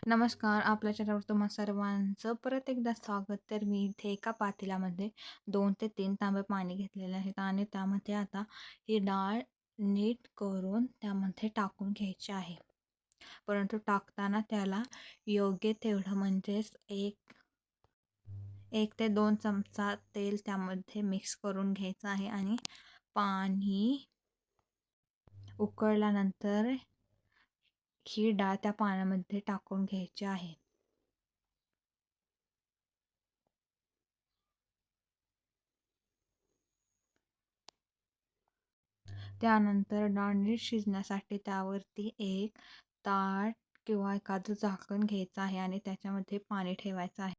नमस्कार. आपल्या चॅनलवर तुम्हा सर्वांचं परत एकदा स्वागत. तर मी इथे एका पातेल्यामध्ये 2 ते 3 तांबे पाणी घेतलेले आहेत आणि त्यामध्ये आता ही डाळ नीट करून त्यामध्ये टाकून घ्यायची आहे. परंतु टाकताना त्याला योग्य तेवढं म्हणजेच 1 ते 2 चमचा तेल त्यामध्ये मिक्स करून घ्यायचं आहे आणि पाणी उकळल्यानंतर ही डाळ त्या पाण्यामध्ये टाकून घ्यायची आहे. त्यानंतर डाळ नीट शिजण्यासाठी त्यावरती एक ताट किंवा एखादं झाकण घ्यायचं आहे आणि त्याच्यामध्ये पाणी ठेवायचं आहे.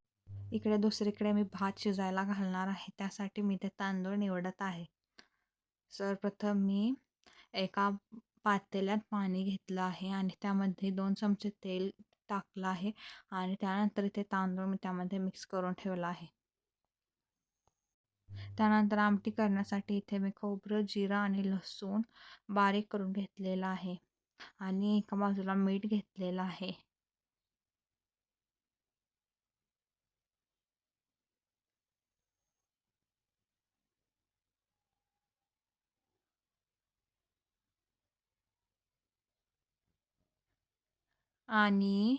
इकडे दुसरीकडे मी भात शिजायला घालणार आहे. त्यासाठी मी ते तांदूळ निवडत आहे. सर्वप्रथम मी एका पातेल्यात पाणी घेतलं आहे आणि त्यामध्ये 2 चमचे तेल टाकलं आहे आणि त्यानंतर इथे तांदूळ मी त्यामध्ये मिक्स करून ठेवला आहे. त्यानंतर आमटी करण्यासाठी इथे मी खोबरं, जिरं आणि लसूण बारीक करून घेतलेलं आहे आणि एका बाजूला मीठ घेतलेलं आहे. आणि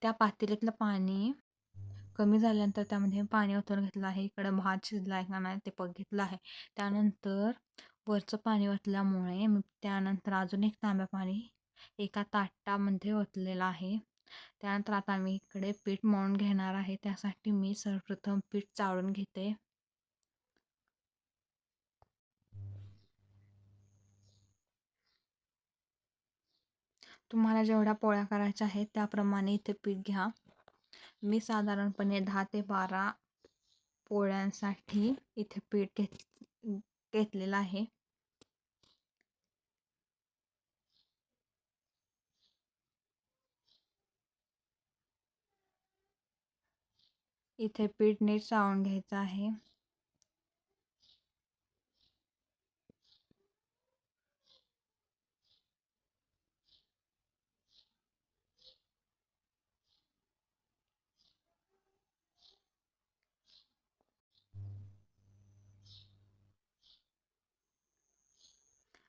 त्या पातेल्यातलं पाणी कमी झाल्यानंतर त्यामध्ये पाणी ओतून घेतलं आहे. इकडं भात शिजला आहे का नाही ते बघितलं आहे. त्यानंतर वरचं पाणी ओतल्यामुळे मी त्यानंतर अजून एक तांब्या पाणी एका ताटामध्ये ओतलेलं आहे. त्यानंतर आता मी इकडे पीठ मळून घेणार आहे. त्यासाठी मी सर्वप्रथम पीठ चाळून घेते. तुम्हाला जेवढ्या पोळ्या करायच्या आहेत त्याप्रमाणे इथे पीठ घ्या. मी साधारणपणे 10 ते 12 पोळ्यांसाठी इथे पीठ घेतलेलं आहे. इथे पीठ नीट चाळून घ्यायचं आहे.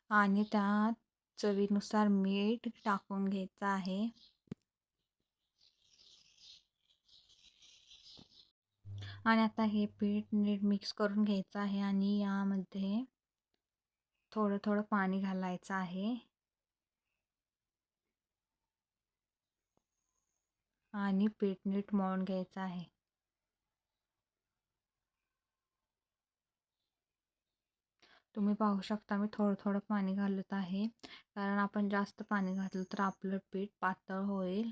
आणि त्यात चवीनुसार मीठ टाकून घ्यायचं आहे. आणि आता हे पीठ नीट मिक्स करून घ्यायचं आहे आणि यामध्ये थोडं थोडं पाणी घालायचं आहे आणि पीठ नीट मळून घ्यायचं आहे. तुम्ही पाहू शकता मी थोडं थोडं पाणी घालत आहे, कारण आपण जास्त पाणी घातलं तर आपलं पीठ पातळ होईल.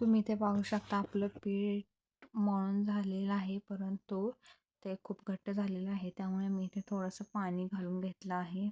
तुम्ही इथे पाहू शकता आपलं पीठ मळून झालेलं आहे, परंतु ते खूप घट्ट झालेलं आहे. त्यामुळे मी इथे थोडंसं पाणी घालून घेतलं आहे.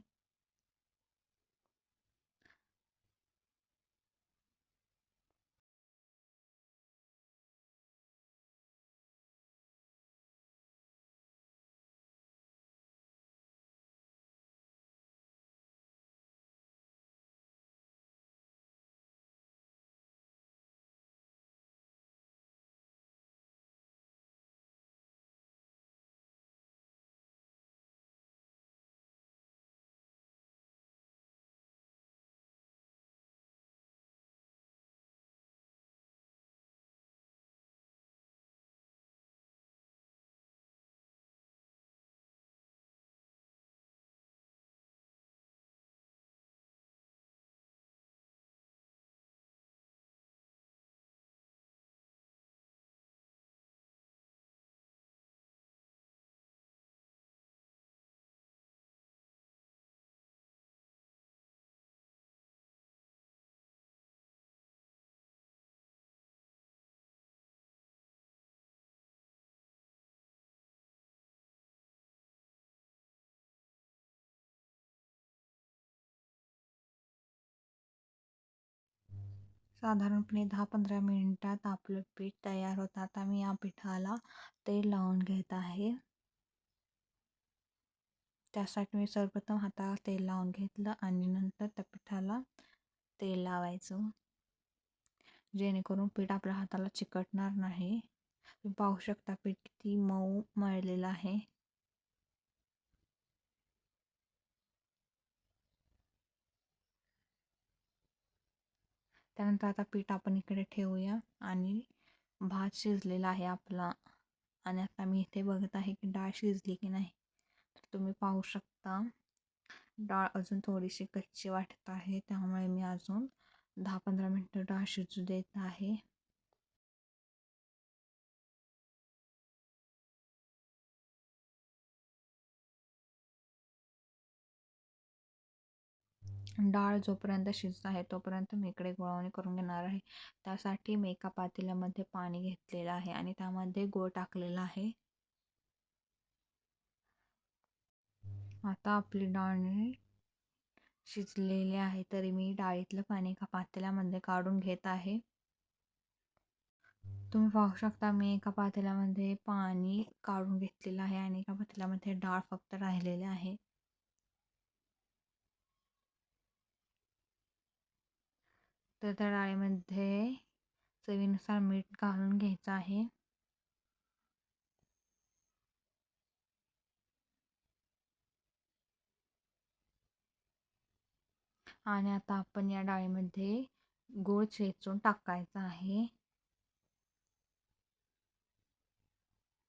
साधारणपणे 10-15 मिनिटात आपलं पीठ तयार होतं. आता मी या पिठाला तेल लावून घेत आहे. त्यासाठी मी सर्वप्रथम हाताला तेल लावून घेतलं आणि नंतर त्या पिठाला तेल लावायचं, जेणेकरून पीठ आपल्या हाताला चिकटणार नाही. तुम्ही पाहू शकता पीठ किती मऊ मळलेलं आहे. त्यानंतर आता पीठ आपण इकडे ठेवूया आणि भात शिजलेला आहे आपला. आणि आता मी इथे बघत आहे की डाळ शिजली की नाही. तर तुम्ही पाहू शकता डाळ अजून थोडीशी कच्ची वाटत आहे, त्यामुळे मी अजून 10-15 मिनटं डाळ शिजू देत आहे. डाळ जोपर्यंत शिजत आहे तोपर्यंत मी इकडे गुळवणी करून घेणार आहे. त्यासाठी मी एका पातेल्यामध्ये पाणी घेतलेलं आहे आणि त्यामध्ये गूळ टाकलेला आहे. आता आपली डाळ शिजलेली आहे, तरी मी डाळीतलं पाणी एका पातेल्यामध्ये काढून घेत आहे. तुम्ही पाहू शकता मी एका पातेल्यामध्ये पाणी काढून घेतलेलं आहे आणि एका पातेल्यामध्ये डाळ फक्त राहिलेली आहे. तर त्या डाळीमध्ये चवीनुसार मीठ घालून घ्यायचं आहे. आणि आता आपण या डाळीमध्ये गूळ चेचून टाकायचा आहे.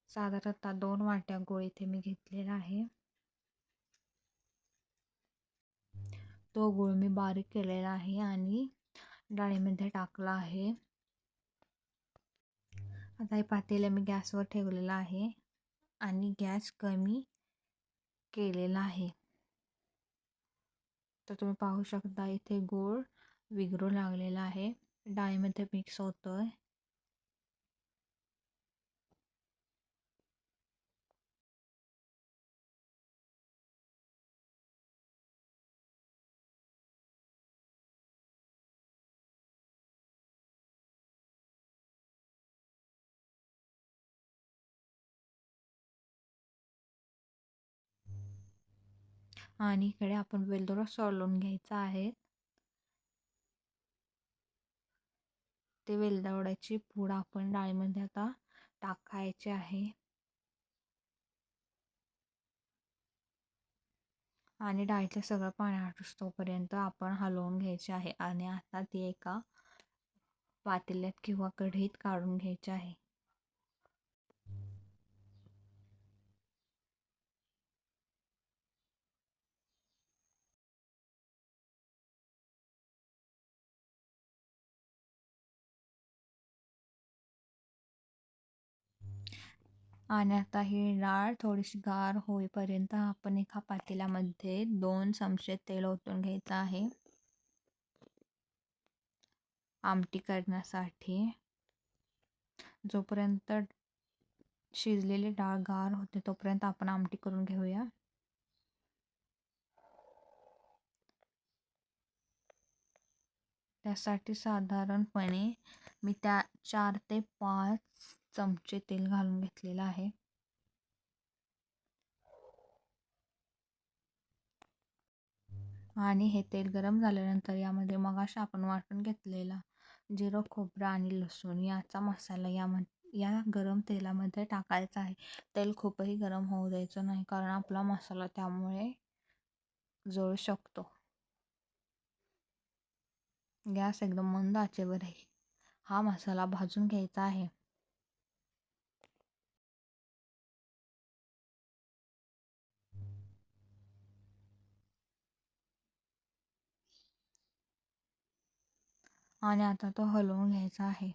साधारणतः 2 वाट्या गूळ इथे मी घेतलेला आहे. तो गूळ मी बारीक केलेला आहे आणि डाळीमध्ये टाकला आहे. आता हे पातेलं मी गॅसवर ठेवलेलं आहे आणि गॅस कमी केलेला आहे. तर तुम्ही पाहू शकता इथे गूळ विघरू लागलेला आहे, डाळीमध्ये मिक्स होतोय. आणि इकडे आपण वेलदोडा सोलून घ्यायचा आहे. ते वेलदोड्याची पूड आपण डाळीमध्ये आता टाकायचे आहे आणि डाळीतलं सगळं पाणी आटूस्तोपर्यंत आपण हलवून घ्यायचे आहे. आणि आता ती एका पातेल्यात किंवा कढईत काढून घ्यायची आहे. आणि आता ही डाळ थोडीशी गार होईपर्यंत आपण एका पातेल्यामध्ये 2 चमचे तेल ओतून घ्यायचं आहे आमटी करण्यासाठी. जोपर्यंत शिजलेली डाळ गार होते तोपर्यंत आपण आमटी करून घेऊया. त्यासाठी साधारणपणे मी 4 ते 5 चमचे तेल घालून घेतलेलं आहे. आणि हे तेल गरम झाल्यानंतर यामध्ये मगाशी आपण वाटून घेतलेला जिरं, खोबरं आणि लसूण याचा मसाला या गरम तेलामध्ये टाकायचा आहे. तेल खूपही गरम होऊ द्यायचं नाही, कारण आपला मसाला त्यामुळे जळू शकतो. गॅस एकदम मंद आचेवर हा मसाला भाजून घ्यायचा आहे. आणि आता तो हलवून घ्यायचा आहे.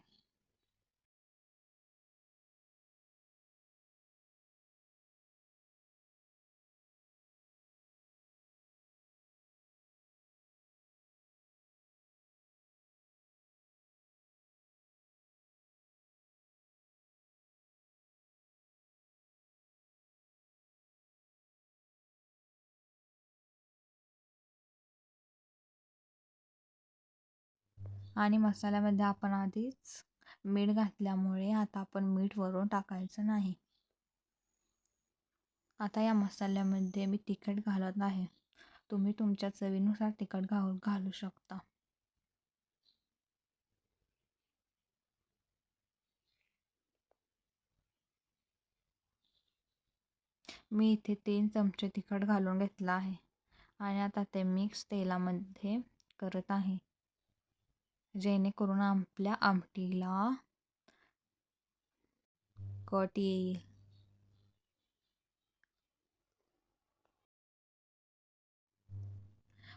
आणि मसाल्यामध्ये आपण आधीच मीठ घातल्यामुळे आता आपण मीठ वरून टाकायचं नाही. आता या मसाल्यामध्ये मी तिखट घालत आहे. तुम्ही तुमच्या चवीनुसार तिखट घालू शकता. मी इथे 3 चमचे तिखट घालून घेतला आहे आणि आता ते मिक्स तेलामध्ये करत आहे, जेणेकरून आपल्या आमटीला कट येईल.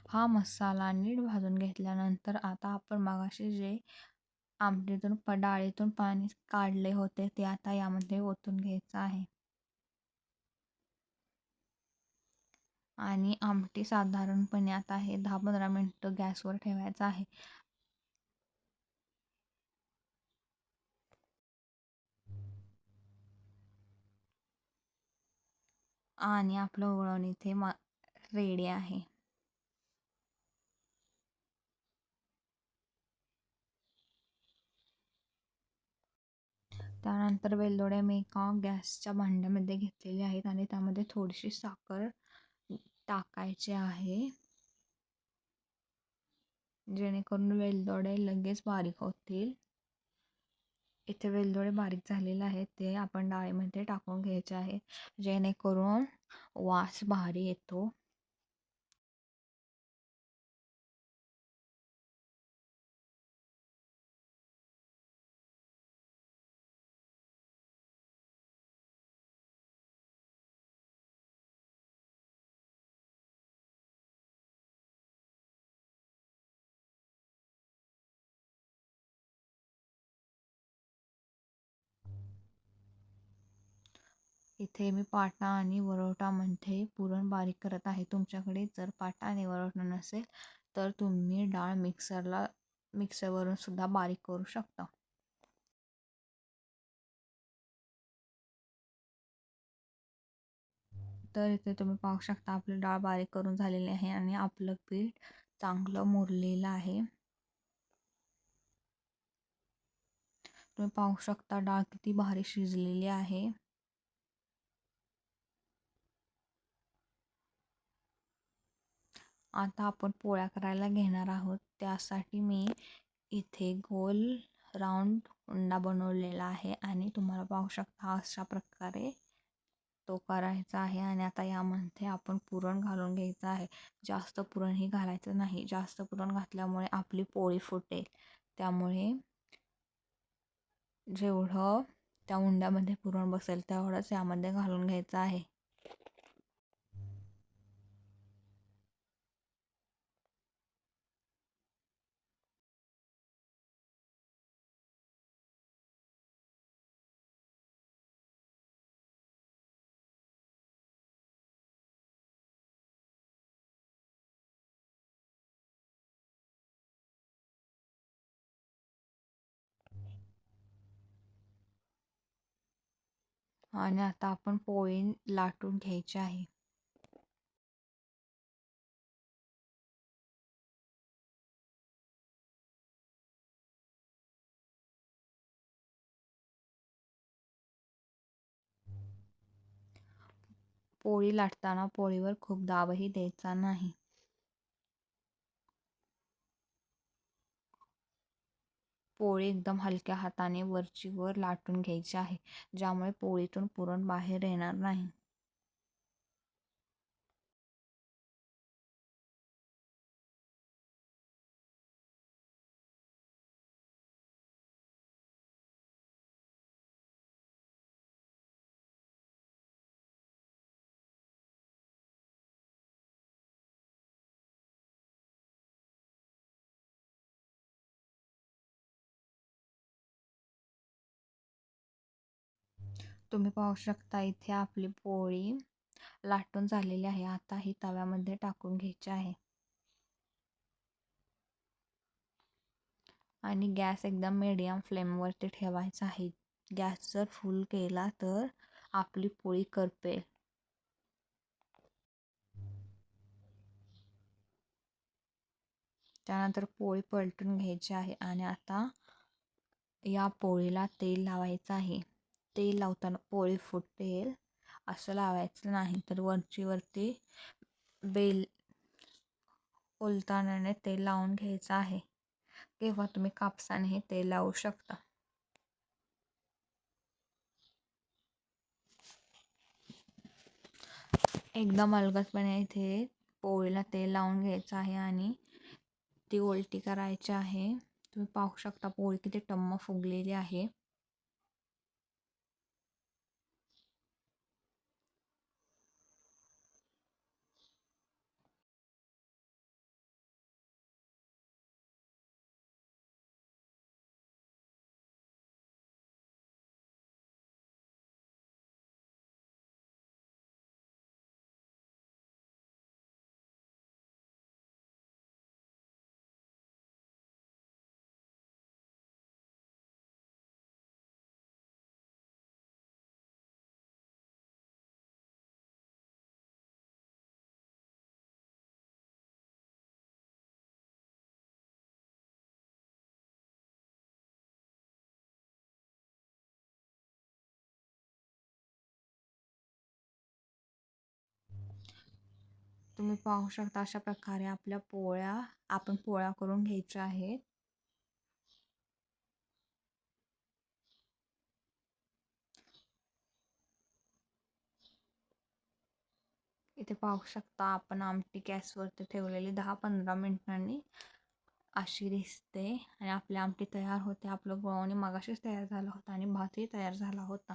हा मसाला नीट भाजून घेतल्यानंतर आता आपण मगाशी जे आमटीतून डाळीतून पाणी काढले होते ते आता यामध्ये ओतून घ्यायचं आहे. आणि आमटी साधारणपणे आता हे 10-15 मिनटं गॅसवर ठेवायचं आहे. आणि आपलं वळण इथे रेडी आहे. त्यानंतर वेलदोडे मी एका गॅसच्या भांड्यामध्ये घेतलेले आहेत आणि त्यामध्ये थोडीशी साखर टाकायची आहे, जेणेकरून वेलदोडे लगेच बारीक होतील. इथे वेलदोडे बारीक झालेले आहेत ते आपण डाळीमध्ये टाकून घ्यायचे आहे, जेणेकरून वास भारी येतो. इथे मी पाटा आणि वरोटामध्ये पुरण बारीक करत आहे. तुमच्याकडे जर पाटा आणि वरोटा नसेल तर तुम्ही डाळ मिक्सरवरून सुद्धा बारीक करू शकता. तर इथे तुम्ही पाहू शकता आपली डाळ बारीक करून झालेली आहे आणि आपलं पीठ चांगलं मुरलेलं आहे. तुम्ही पाहू शकता डाळ किती भारी शिजलेली आहे. आता आपण पोळ्या करायला घेणार आहोत. त्यासाठी मी इथे गोल राऊंड उंडा बनवलेला आहे आणि तुम्हाला पाहू शकता अशा प्रकारे तो करायचा आहे. आणि आता यामध्ये आपण पुरण घालून घ्यायचं आहे. जास्त पुरणही घालायचं नाही, जास्त पुरण घातल्यामुळे आपली पोळी फुटेल. त्यामुळे जेवढं त्या उंड्यामध्ये पुरण बसेल तेवढंच यामध्ये घालून घ्यायचं आहे. आणि आता आपण पोळी लाटून घ्यायची आहे. पोळी लाटताना पोळीवर खूप दाबही द्यायचा नाही. पोळी एकदम हलक्या हाताने वरची वर लाटून घ्यायची आहे, ज्यामुळे पोळीतून पुरण बाहेर येणार नाही. तुम्ही पाहू शकता इथे आपली पोळी लाटून झालेली आहे. आता ही तव्यामध्ये टाकून घ्यायची आहे आणि गॅस एकदम मीडियम फ्लेमवरती ठेवायचा आहे. गॅस जर फुल केला तर आपली पोळी करपेल. त्यानंतर पोळी पलटून घ्यायची आहे आणि आता या पोळीला तेल लावायचं आहे. तेल लावताना पोळी फुटेल असं लावायचं नाही, तर वरची बेल उलतानाने तेल लावून घ्यायचं आहे किंवा तुम्ही कापसानेही तेल लावू शकता. एकदम अलगदपणे इथे पोळीला तेल लावून घ्यायचं आहे आणि ती उलटी करायची आहे. तुम्ही पाहू शकता पोळी किती टम्म फुगलेली आहे. तुम्ही पाहू शकता अशा प्रकारे आपण पोळ्या करून घ्यायच्या आहेत. इथे पाहू शकता आपण आमटी गॅसवरती ठेवलेली 10-15 मिनिटांनी अशी दिसते आणि आपली आमटी तयार होते. आपलं गुळवणी मगाशीच तयार झालं होतं आणि भातही तयार झाला होता.